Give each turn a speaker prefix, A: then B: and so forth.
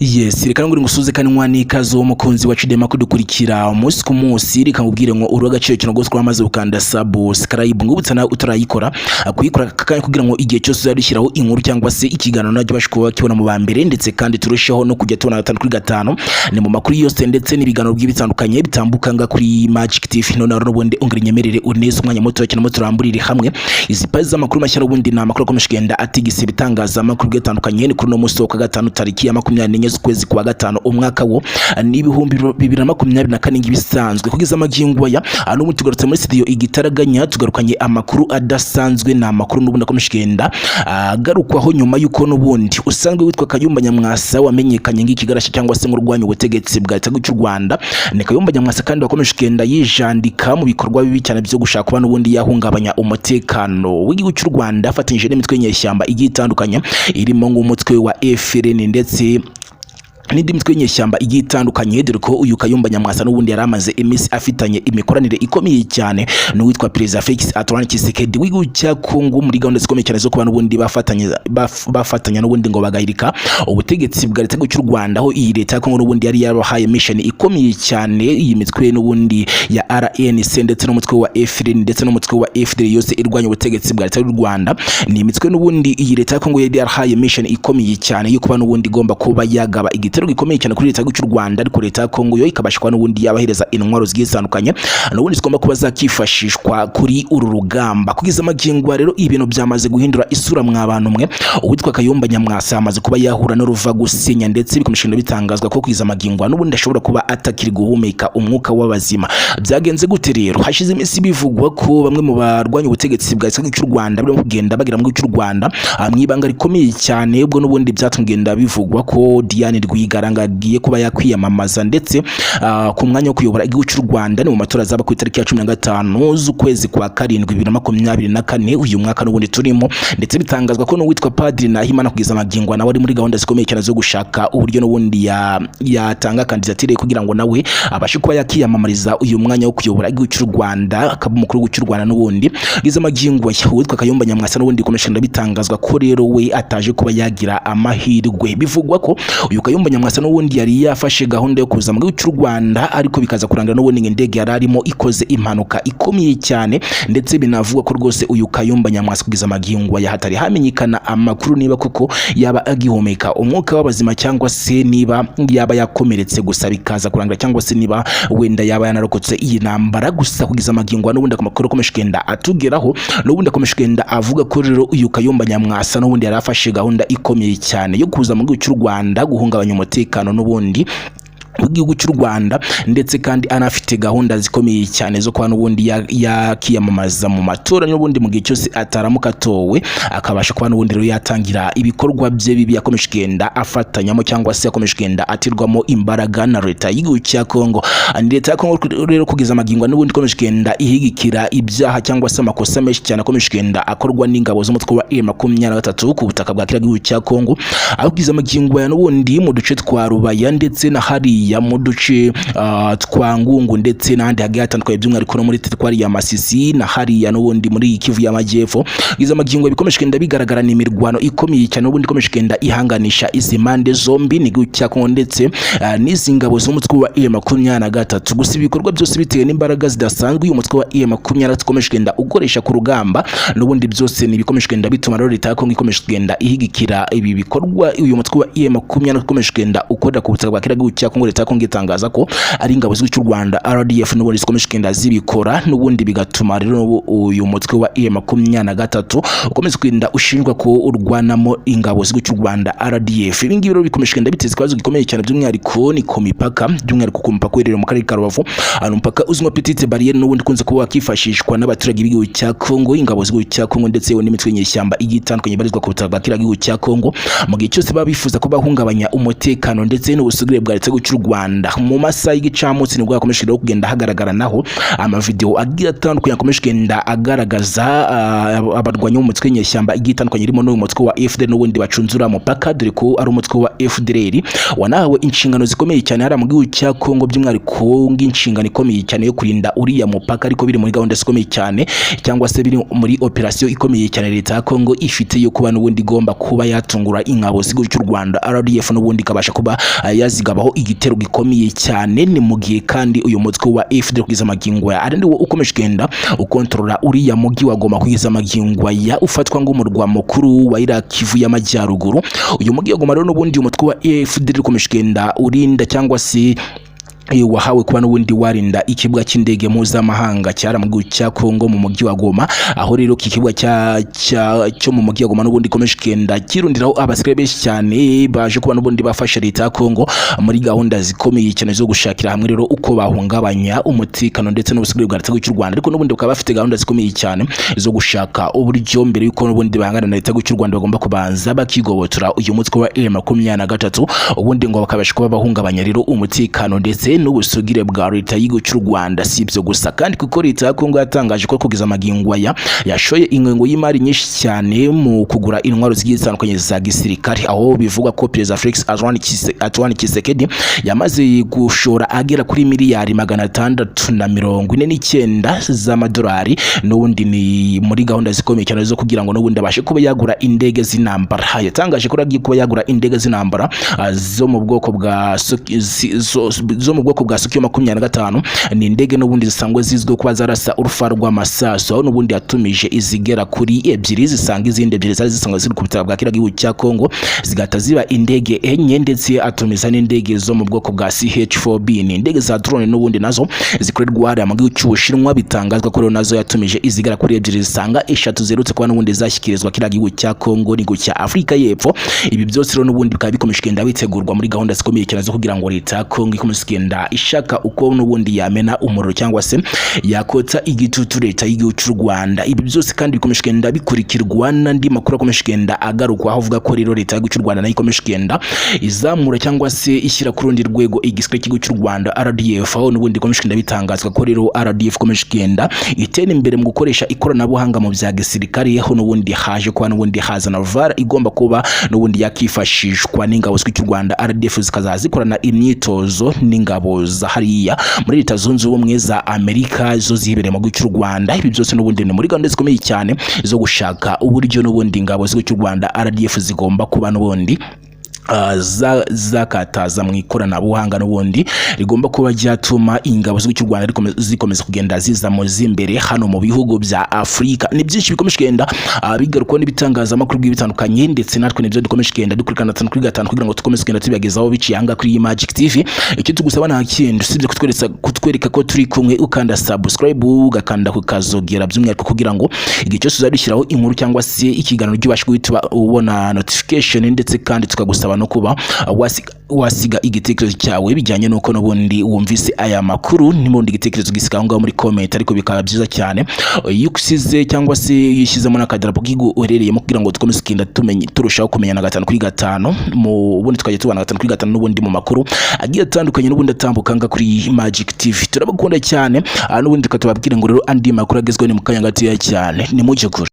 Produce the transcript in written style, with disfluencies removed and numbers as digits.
A: Yes, reka nguri ngusuze kanwa n'ikazo umukunzi wa Chidema kudukurikira umunsi ku munsi, reka ngubwire ngo uru agaciro kino gose kwamaze ukanda subscribe ngubutsa na utarayikora kuyikora kakanya kugira ngo igihe cyose uzarishiraho inkuru cyangwa se ikiganiro najye bashikuba kibona mu bambere, ndetse kandi turusheho no kujya tubona 5 kuri 5 ni mu makuru yose ndetse n'ibiganiro by'ibitandukanye bitambukanga kuri Magic TV. None n'ubundi ungire nyemerere unese umwanya muto cyane muturamburire hamwe izi pazi z'amakuru mashya n'ubundi na makuru akomeshigenda atigise bitangaza amakuru bitandukanye ni kuri no musi wa gatanu tariki ya 24 z'ukwezi kwa gatanu umwaka wo ni 2024 ngibisanzwe kugeza amagingo ya n'ubu tugarutse muri studio igitaraganya tugarukanye amakuru adasanzwe na makuru n'ubundi akomeshigenda garukwaho nyuma yuko n'ubundi usanzwe witwa Kayumba Nyamwasa wamenyekanye ng'ikigarasha cyangwa se ngurwanya ubutegetsi bwa Leta y'u Rwanda. Ni Kayumba Nyamwasa kandi wakomeshigenda yijandika mu bikorwa bibi cyane byo gushaka kuba n'ubundi yahungabanya umutekano w'igihugu cy'u Rwanda afatanyije n'imitwe nyeshyamba igitandukanye irimo ng'umutwe wa FRN ndetse n'indi mitwe nyeshyamba igitandukanye, dore ko uyu Kayumba Nyamwasa n'ubundi yaramaze imisi afitanye imikoranire ikomeye cyane n'uwitwa Perezida Felix Antoine Tshisekedi w'igihugu cya Kongo muri gahunda zikomeye cyane zo kuba n'ubundi bafatanya n'ubundi ngo bagahirika ubutegetsi bwa Leta y'u Rwanda, aho iyi Leta ya Kongo n'ubundi yari yabahaye mission ikomeye cyane iyi mitwe n'ubundi ya RNC ndetse n'umutwe wa FRN ndetse n'umutwe wa FDL yose irwanya ubutegetsi bwa Leta y'u Rwanda. Ni imitwe n'ubundi iyi Leta ya Kongo yari yabahaye mission ikomeye cyane yo kuba n'ubundi igomba kuba yagaba igitero gikomeye cyane kuri Leta y'u Rwanda, ariko Leta ya Kongo yo ikabashwa n'ubundi yabahereza intwaro zigitandukanye n'ubundi zigomba kuba zakifashishwa kuri uru rugamba. Kugeza amagingo rero ibintu byamaze guhindura isura mwabantu mwe, uwitwa Kayumba Nyamwasa amaze kuba yahura n'uruva gusenya ndetse bikomeje bitangazwa ko kugeza amagingo n'ubundi ashobora kuba atakiri guhumeka umwuka w'abazima. Byagenze gute rero? Hashize imisi bivugwa ko bamwe mu barwanya ubutegetsi bwa Leta y'u Rwanda bari kugenda bagira mu cy'u Rwanda mwibanga rikomeye cyane, ubwo n'ubundi byatungenda bivugwa ko Diane Rwigara agiye kuba yakwiyamamaza ndetse ku mwanya wo kuyobora igihugu cy'u Rwanda ni mu matora azaba ku itariki ya 15 z'ukwezi kwa 7 2024 uyu mwaka n'ubundi turimo, ndetse bitangazwa ko n'uwitwa Padiri Nahimana kugeza amagingo nawe ari muri gahunda zikomeye cyane zo gushaka uburyo n'ubundi yatanga kandidatire kugira ngo nawe abashe kuba yakiyamamariza uyu mwanya wo kuyobora igihugu cy'u Rwanda akaba umukuru w'igihugu cy'u Rwanda. N'ubundi kugeza amagingo uwitwa Kayumba Nyamwasa n'ubundi komeshenda bitangazwa ko rero we ataje kuba yagira amahirwe. Bivugwa ko uyu Kayumba Nyamwasa n'ubundi yari yafashe gahunda yo kuza mu gihugu cy'u Rwanda, ariko bikaza kurangira n'ubundi indege yararimo ikoze impanuka ikomeye cyane, ndetse binavugwa ko rwose uyu Kayumba Nyamwasa kugeza amagingo ya hatari hamenyekana amakuru niba kuko yaba agihumeka umwuka w'abazima cyangwa se niba yaba yakomeretse, gusa bikaza kurangira cyangwa se niba wenda yaba yanarokotse iyi ntambara. Gusa kugeza amagingo n'ubundi amakuru akomeshigenda atugeraho n'ubundi akomeshigenda avuga ko rero uyu Kayumba Nyamwasa n'ubundi yari afashe gahunda ikomeye cyane yo kuza mu gihugu cy'u Rwanda guhungabanya umutekano n'ubundi w'igihugu cy'u Rwanda, ndetse kandi anafite gahunda zikomeye cyane zo kwa n'ubundi yakiyamamaza mu matora n'ubundi mu gihe cyose ataramuka atowe akabasha kuba n'ubundi rero yatangira ibikorwa bye bibi yakomeshigenda afatanyamo cyangwa se yakomeshigenda atirwamo imbaraga na Leta y'igihugu cya Kongo. Leta ya Kongo rero kugeza amagingo n'ubundi komeshigenda ihigikira ibyaha cyangwa se amakosa menshi cyane akomeshigenda akorwa n'ingabo z'umutwe wa M23 ku butaka bwa kiriya gihugu cya Kongo, aho kugeza amagingo ya n'ubundi mu duce twa Rubaya ndetse na hari ya mu duce twa Ngungu ndetse n'ahandi hagiye hatandukanye by'umwihariko no muri teritwari ya Masisi na hariya n'ubundi muri Kivu y'Amajyepfo. Izo magingo bikomeshigenda bigaragara ni imirwano ikomeye cyane n'ubundi komeshigenda ihanganisha izi mande zombi ni gihugu cya Kongo ndetse n'izi ngabo z'umutwe wa M23. Gusa ibikorwa byose bitewe n'imbaraga zidasanzwe uyu mutwe wa M23 komeshigenda ukoresha ku rugamba n'ubundi byose ni bikomeshigenda bituma rero Leta ya Kongo ikomeshigenda ihigikira ibi bikorwa uyu mutwe wa M23 komeshigenda ukorera ku butaka bwa kiriya gihugu cya Kongo. Leta ya Kongo itangaza ko ari ingabo z'u Rwanda RDF n'ubundi zikomeshigenda zibikora n'ubundi bigatuma rero uyu mutwe wa M23 ukomeza kwinda ushinjwa ko urwanamo ingabo z'u Rwanda RDF. Ibi ngibi rero bikomeshigenda biteze kwazo gikomeye cyane by'umwihariko ni ku mipaka by'umwihariko ku mupaka rero mu karere ka Rubavu, umupaka uzwi nka Petite Barriere n'ubundi kunze kuba wakifashishwa n'abaturage b'igihugu cya Kongo, ingabo z'u cya Kongo ndetse n'imitwe nyeshyamba igitandukanye barizwa ku butaka bwa kiriya gihugu cya Kongo mu gihe cyose baba bifuza ko bahungabanya umutekano ndetse n'ubusugire bwa Leta y'u Rwanda mu masaha y'igicamunsi nibwo yakomeje rero kugenda hagaragara naho amavideo agiye atandukanye yakomeje kugenda agaragaza abarwanyi b'umutwe nyeshyamba igiye itandukanye irimo n'uyu mutwe wa FDL n'ubundi bacunzura mupaka, dore ko ari umutwe wa FDLR wanahawe inshingano zikomeye cyane hari mu gihugu cya Kongo, by'umwihariko ng'inshingano ikomeye cyane yo kurinda uriya mupaka, ariko biri muri gahunda zikomeye cyane cyangwa se biri muri operation ikomeye cyane leta ya Kongo ifite yo kuba n'ubundi igomba kuba yatungura ingabo z'igihugu cy'u Rwanda RDF n'ubundi kabasha kuba yazigabaho igitero gikomeye cyane. Ni mu gihe kandi uyu mutwe wa FDL kugeza magingo ya ari wo ukomeje kugenda ukontrola uriya mugi wa Goma kugeza magingo ya ufatwa ng'umurwa mukuru wa Iraq Kivu y'amajyaruguru. Uyu mugi wa Goma rero n'ubundi umutwe wa FDL ukomeje kugenda urinda cyangwa se wahawe kuba n'ubundi warinda ikibuga cy'indege mpuzamahanga cyara mu gihugu cya Kongo mu mujyi wa Goma, aho rero iki kibuga cyo mu mujyi wa Goma n'ubundi ikomeje kugenda kirundiraho abasirikare benshi cyane baje kuba n'ubundi bafasha leta ya Kongo muri gahunda zikomeye cyane zo gushakira hamwe rero uko bahungabanya umutekano ndetse n'ubusigire bwa leta y'u Rwanda, ariko n'ubundi bakaba bafite gahunda zikomeye cyane zo gushaka uburyo mbere y'uko n'ubundi bahangana na leta y'u Rwanda bagomba kubanza bakigobotora uyu mutwe wa M23, ubundi ngo bakabasha kuba bahungabanya rero umutekano ndetse n'ubusugire bwa leta y'igihugu cy'u Rwanda. Si ibyo gusa kandi kuko leta ya Kongo yatangaje ko kugeza amagingo yashoye ingengo y'imari nyinshi cyane mu kugura intwaro zigiye zitandukanye za gisirikare, aho bivuga ko Perezida Felix Antoine Tshisekedi yamaze gushora agera kuri miliyari 649 z'amadolari, n'ubundi ni muri gahunda zikomeye cyane zo kugira ngo n'ubundi abashe kuba yagura indege z'intambara. Yatangaje ko agiye kuba yagura indege z'intambara zo mu bwoko bwa Sukhoi 25, ni indege n'ubundi zisangwe zizwe kuba zarasa urufa rw'amasaso, aho n'ubundi yatumije izigera kuri ebyiri zisanga izindi ebyiri zari zisangwe ziri ku butaka bwa kiriya gihugu cya Kongo zigata ziba indege enye, ndetse atumiza n'indege zo mu bwoko bwa CH-4B, ni indege za drone n'ubundi nazo zikorerwa hariya mu gihugu cy'Ubushinwa. Bitangazwa ko rero nazo yatumije izigera kuri ebyiri zisanga eshatu zerutse kuba n'ubundi zashyikirizwa kiriya gihugu cya Kongo n'igihugu cya Afurika y'Epfo. Ibi byose rero n'ubundi bikaba bikomeje kugenda bitegurwa muri gahunda zikomeye cyane zo kugira ngo leta ya Kongo ikomeze kugenda ishaka uko n'ubundi yamena umuriro cyangwa se yakotsa igitutu leta y'igihugu cy'u Rwanda. Ibi byose kandi bikomeje kugenda bikurikirwa n'andi makuru akomeje kugenda agarukwa, aho avuga ko rero leta y'igihugu cy'u Rwanda nayo ikomeje kugenda izamura cyangwa se ishyira ku rundi rwego igisirikare cy'igihugu cy'u Rwanda RDF, aho n'ubundi ikomeje kugenda bitangazwa ko rero RDF ikomeje kugenda itera imbere mu gukoresha ikoranabuhanga mu bya gisirikare, aho n'ubundi haje kuba n'ubundi hazana VAR igomba kuba n'ubundi yakifashishwa n'ingabo z'igihugu cy'u Rwanda RDF zikazazikorana imyitozo n'ingabo za hariya muri Leta Zunze Ubumwe za Amerika zo zibereye mu gihugu cy'u Rwanda. Ibi byose n'ubundi ni muri gahunda zikomeye cyane zo gushaka uburyo n'ubundi ingabo z'igihugu cy'u Rwanda RDF zigomba kuba n'ubundi zakataza mu ikoranabuhanga n'ubundi rigomba kuba ryatuma ingabo z'igihugu cy'u Rwanda zikomeza kugenda ziza mu zimbere hano mu bihugu bya Afurika. Ni byinshi bikomeje kugenda bigarukwa n'ibitangazamakuru bitandukanye, ndetse natwe nibyo dukomeje kugenda dukurikirana 5 kuri 5 kugira ngo tukomeze kugenda tubigezaho biciye hanga kuri Magic TV. Icyo tugusaba nta kindi usibye kutwereka ko turi kumwe, ukanda subscribe ugakanda ku kazogera by'umwihariko kugira ngo igihe cyose uzadushyiraho inkuru cyangwa se ikiganiro cy'ubashe guhita ubona notification, ndetse kandi tukagusaba no kuba wasiga igitekerezo cyawe bijyanye nuko n'ubundi wumvise aya makuru, n'ubundi igitekerezo gisika ngaho muri comment, ariko bikaba byiza cyane iyo usize cyangwa se yishyizemo n'akadarapo k'igihugu uherereyemo kugira ngo dukomeze kugenda turushaho kumenyana 5 kuri 5 mu bundi tukajya tubana 5 kuri 5 n'ubundi mu makuru agiye atandukanye n'ubundi atambukanga kuri Magic TV. Turabakunda cyane n'ubundi tukatubabwira ngo rero andi makuru agezweho ni mu kanya gatoya cyane, ni mucyo kure.